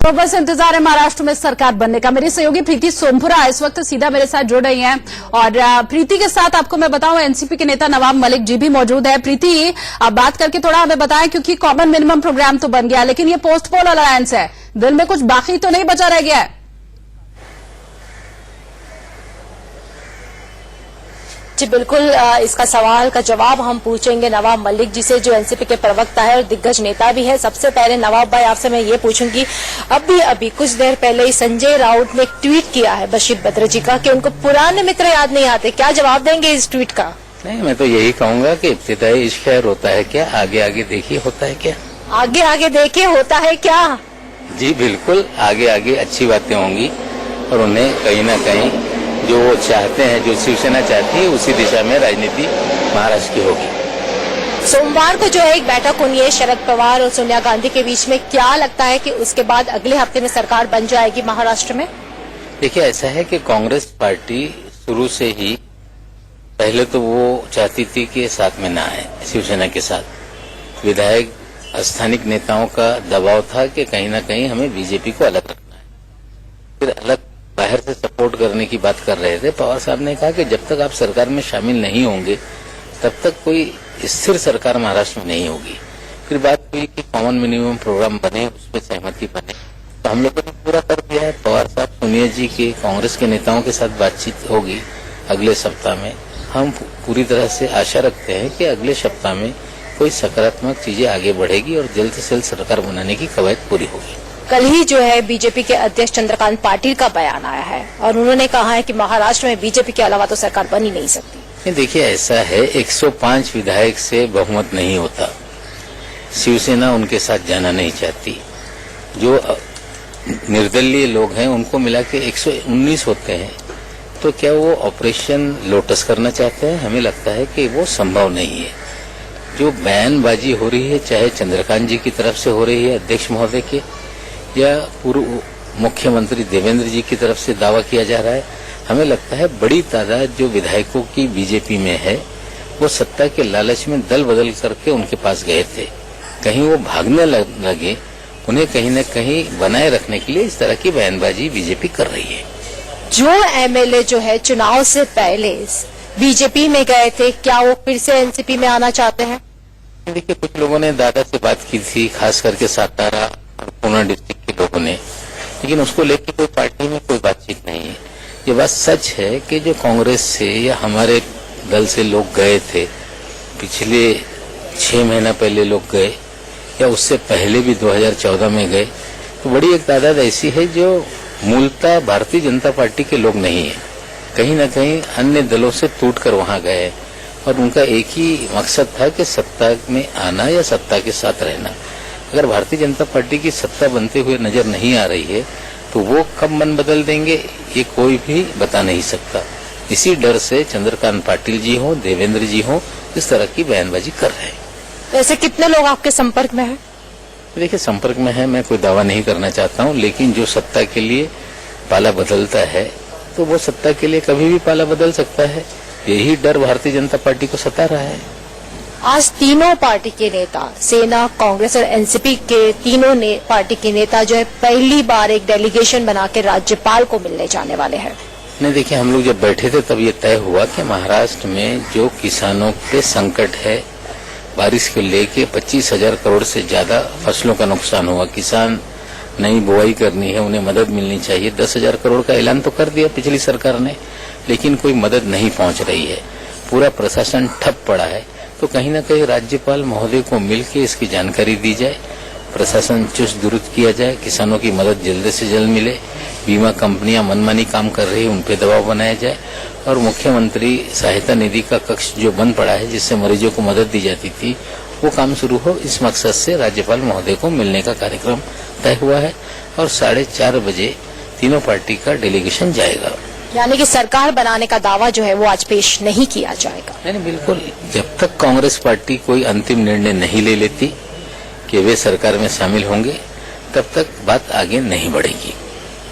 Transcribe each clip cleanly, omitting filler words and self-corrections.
तो बस इंतजार है महाराष्ट्र में सरकार बनने का। मेरी सहयोगी प्रीति सोमपुरा इस वक्त सीधा मेरे साथ जुड़ रही हैं और प्रीति के साथ आपको मैं बताऊं एनसीपी के नेता नवाब मलिक जी भी मौजूद है। प्रीति, आप बात करके थोड़ा हमें बताएं, क्योंकि कॉमन मिनिमम प्रोग्राम तो बन गया लेकिन ये पोस्ट पोल अलायंस है, दिल में कुछ बाकी तो नहीं बचा रह गया है? जी बिल्कुल, इसका सवाल का जवाब हम पूछेंगे नवाब मलिक जी से, जो एनसीपी के प्रवक्ता है और दिग्गज नेता भी है। सबसे पहले नवाब भाई, आपसे मैं ये पूछूंगी, अभी कुछ देर पहले ही संजय राउत ने एक ट्वीट किया है बशीर बद्र जी का कि उनको पुराने मित्र याद नहीं आते। क्या जवाब देंगे इस ट्वीट का? नहीं, मैं तो यही कहूंगा कि इब्तिदाई इश्क खैर होता है क्या, आगे आगे देखिए होता है क्या। आगे आगे देखिए होता है क्या? जी बिल्कुल, आगे आगे अच्छी बातें होंगी और उन्हें कहीं ना कहीं जो वो चाहते हैं, जो शिवसेना चाहती है, उसी दिशा में राजनीति महाराष्ट्र की होगी। सोमवार को जो है एक बैठक होनी है शरद पवार और सोनिया गांधी के बीच में। क्या लगता है कि उसके बाद अगले हफ्ते में सरकार बन जाएगी महाराष्ट्र में? देखिए, ऐसा है कि कांग्रेस पार्टी शुरू से ही पहले तो वो चाहती थी कि साथ में ना आए शिवसेना के साथ। विधायक स्थानिक नेताओं का दबाव था कि कहीं ना कहीं हमें बीजेपी को अलग रखना है। फिर अलग बाहर से सपोर्ट करने की बात कर रहे थे। पवार साहब ने कहा कि जब तक आप सरकार में शामिल नहीं होंगे तब तक कोई स्थिर सरकार महाराष्ट्र में नहीं होगी। फिर बात हुई कि कॉमन मिनिमम प्रोग्राम बने, उसमें सहमति बने, तो हम लोगों ने पूरा कर दिया है। पवार साहब, सोनिया जी के, कांग्रेस के नेताओं के साथ बातचीत होगी अगले सप्ताह में। हम पूरी तरह से आशा रखते हैं कि अगले सप्ताह में कोई सकारात्मक चीजें आगे बढ़ेगी और जल्द से जल्द सरकार बनाने की कवायद पूरी होगी। कल ही जो है बीजेपी के अध्यक्ष चंद्रकांत पाटिल का बयान आया है और उन्होंने कहा है कि महाराष्ट्र में बीजेपी के अलावा तो सरकार बन ही नहीं सकती। देखिए, ऐसा है, 105 विधायक से बहुमत नहीं होता। शिवसेना उनके साथ जाना नहीं चाहती। जो निर्दलीय लोग हैं उनको मिला के 119 होते हैं। तो क्या वो ऑपरेशन लोटस करना चाहते हैं? हमें लगता है कि वो संभव नहीं है। जो बयानबाजी हो रही है, चाहे चंद्रकांत जी की तरफ से हो रही है, अध्यक्ष महोदय के, या पूर्व मुख्यमंत्री देवेंद्र जी की तरफ से दावा किया जा रहा है, हमें लगता है बड़ी तादाद जो विधायकों की बीजेपी में है वो सत्ता के लालच में दल बदल करके उनके पास गए थे। कहीं वो भागने लगे, उन्हें कहीं न कहीं बनाए रखने के लिए इस तरह की बयानबाजी बीजेपी कर रही है। जो एमएलए जो है चुनाव से पहले बीजेपी में गए थे, क्या वो फिर से एनसीपी में आना चाहते हैं? देखिए, कुछ लोगों ने दादा से बात की थी, खास करके सातारा और पूर्णा डिस्ट्रिक्ट के लोगों ने, लेकिन उसको लेकर कोई पार्टी में कोई बातचीत नहीं है। ये बात सच है कि जो कांग्रेस से या हमारे दल से लोग गए थे, पिछले 6 महीना पहले लोग गए या उससे पहले भी 2014 में गए, तो बड़ी एक तादाद ऐसी है जो मूलतः भारतीय जनता पार्टी के लोग नहीं है, कहीं न कहीं अन्य दलों से टूटकर वहां गए और उनका एक ही मकसद था कि सत्ता में आना या सत्ता के साथ रहना। अगर भारतीय जनता पार्टी की सत्ता बनते हुए नजर नहीं आ रही है तो वो कब मन बदल देंगे ये कोई भी बता नहीं सकता। इसी डर से चंद्रकांत पाटिल जी हो, देवेंद्र जी हो, इस तरह की बयानबाजी कर रहे हैं। वैसे कितने लोग आपके संपर्क में हैं? देखिए, संपर्क में है, मैं कोई दावा नहीं करना चाहता हूं, लेकिन जो सत्ता के लिए पाला बदलता है तो वो सत्ता के लिए कभी भी पाला बदल सकता है। यही डर भारतीय जनता पार्टी को सता रहा है। आज तीनों पार्टी के नेता, सेना, कांग्रेस और एनसीपी के तीनों पार्टी के नेता जो है पहली बार एक डेलीगेशन बना के राज्यपाल को मिलने जाने वाले हैं। नहीं, देखिए, हम लोग जब बैठे थे तब ये तय हुआ कि महाराष्ट्र में जो किसानों के संकट है, बारिश को लेके 25,000 करोड़ से ज्यादा फसलों का नुकसान हुआ, किसान नई बुआई करनी है, उन्हें मदद मिलनी चाहिए। 10,000 करोड़ का ऐलान तो कर दिया पिछली सरकार ने, लेकिन कोई मदद नहीं पहुंच रही है, पूरा प्रशासन ठप पड़ा है। तो कहीं न कहीं राज्यपाल महोदय को मिलकर इसकी जानकारी दी जाए, प्रशासन चुस्त दुरुस्त किया जाए, किसानों की मदद जल्द से जल्द मिले, बीमा कंपनियां मनमानी काम कर रही है उन पे दबाव बनाया जाए और मुख्यमंत्री सहायता निधि का कक्ष जो बंद पड़ा है जिससे मरीजों को मदद दी जाती थी वो काम शुरू हो। इस मकसद से राज्यपाल महोदय को मिलने का कार्यक्रम तय हुआ है और 4:30 बजे तीनों पार्टी का डेलीगेशन जाएगा। यानी कि सरकार बनाने का दावा जो है वो आज पेश नहीं किया जाएगा? नहीं, बिल्कुल, जब तक कांग्रेस पार्टी कोई अंतिम निर्णय नहीं ले लेती कि वे सरकार में शामिल होंगे तब तक बात आगे नहीं बढ़ेगी।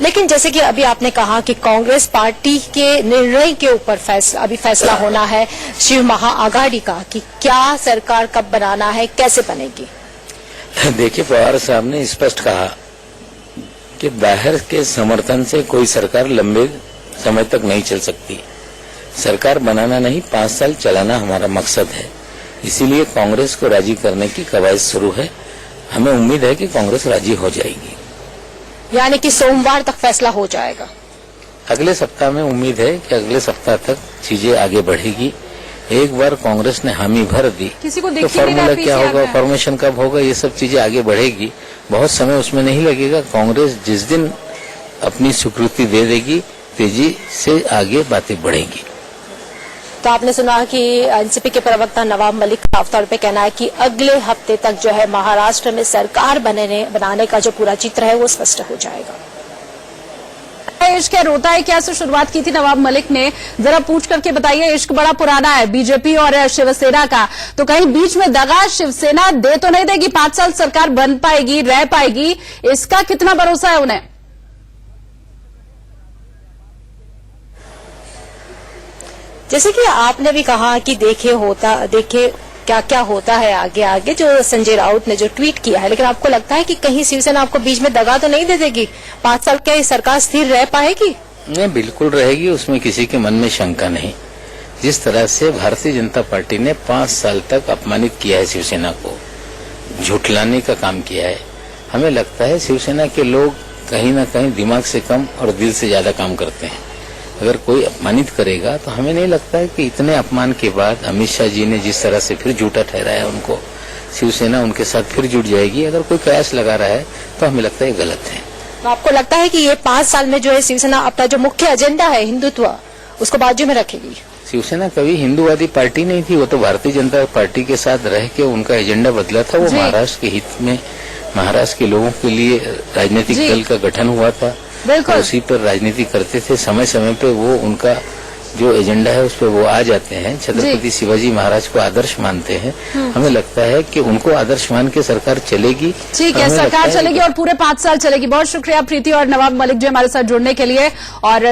लेकिन जैसे कि अभी आपने कहा कि कांग्रेस पार्टी के निर्णय के ऊपर अभी फैसला होना है शिव महाआघाड़ी का कि क्या सरकार कब बनाना है, कैसे बनेगी। देखिए, पवार साहब ने स्पष्ट कहा कि बाहर के समर्थन से कोई सरकार लंबे समय तक नहीं चल सकती। सरकार बनाना नहीं, 5 साल चलाना हमारा मकसद है। इसीलिए कांग्रेस को राजी करने की कवायद शुरू है। हमें उम्मीद है कि कांग्रेस राजी हो जाएगी। यानी कि सोमवार तक फैसला हो जाएगा। अगले सप्ताह में उम्मीद है कि अगले सप्ताह तक चीजें आगे बढ़ेगी। एक बार कांग्रेस ने हामी भर दी किसी को तो दिख ही नहीं रहा फॉर्मूला क्या PCR होगा, में। फॉर्मेशन कब होगा, ये सब चीजें आगे बढ़ेगी। बहुत समय उसमें नहीं लगेगा। कांग्रेस जिस दिन अपनी स्वीकृति दे देगी, तेजी से आगे बातें बढ़ेंगी। तो आपने सुना कि एनसीपी के प्रवक्ता नवाब मलिक का साफ तौर पे कहना है कि अगले हफ्ते तक जो है महाराष्ट्र में सरकार बनाने का जो पूरा चित्र है वो स्पष्ट हो जाएगा। इश्क है रोता है क्या से शुरुआत की थी नवाब मलिक ने, जरा पूछ करके बताइए। इश्क बड़ा पुराना है बीजेपी और शिवसेना का, तो कहीं बीच में दगा शिवसेना दे तो नहीं देगी? 5 साल सरकार बन पाएगी, रह पाएगी, इसका कितना भरोसा है उन्हें? जैसे कि आपने भी कहा कि देखे क्या क्या होता है आगे आगे, जो संजय राउत ने जो ट्वीट किया है, लेकिन आपको लगता है कि कहीं शिवसेना आपको बीच में दगा तो नहीं दे देगी? 5 साल क्या ये सरकार स्थिर रह पाएगी? नहीं, बिल्कुल रहेगी, उसमें किसी के मन में शंका नहीं। जिस तरह से भारतीय जनता पार्टी ने 5 साल तक अपमानित किया है शिवसेना को, झुठलाने का काम किया है, हमें लगता है शिवसेना के लोग कहीं न कहीं दिमाग से कम और दिल से ज्यादा काम करते हैं। अगर कोई अपमानित करेगा तो हमें नहीं लगता है कि इतने अपमान के बाद अमित शाह जी ने जिस तरह से फिर झूठा ठहराया उनको, शिवसेना उनके साथ फिर जुट जाएगी। अगर कोई कयास लगा रहा है तो हमें लगता है ये गलत है। तो आपको लगता है कि ये 5 साल में जो है शिवसेना अपना जो मुख्य एजेंडा है हिंदुत्व, उसको बाजू में रखेगी? शिवसेना कभी हिंदूवादी पार्टी नहीं थी। वो तो भारतीय जनता पार्टी के साथ रह के उनका एजेंडा बदला था। वो महाराष्ट्र के हित में, महाराष्ट्र के लोगों के लिए राजनीतिक दल का गठन हुआ था। बिल्कुल। उसी पर राजनीति करते थे। समय समय पे वो उनका जो एजेंडा है उस पर वो आ जाते हैं। छत्रपति शिवाजी महाराज को आदर्श मानते हैं। हमें लगता है कि उनको आदर्श मान के सरकार चलेगी। ठीक है, सरकार चलेगी और पूरे 5 साल चलेगी। बहुत शुक्रिया प्रीति और नवाब मलिक जी हमारे साथ जुड़ने के लिए। और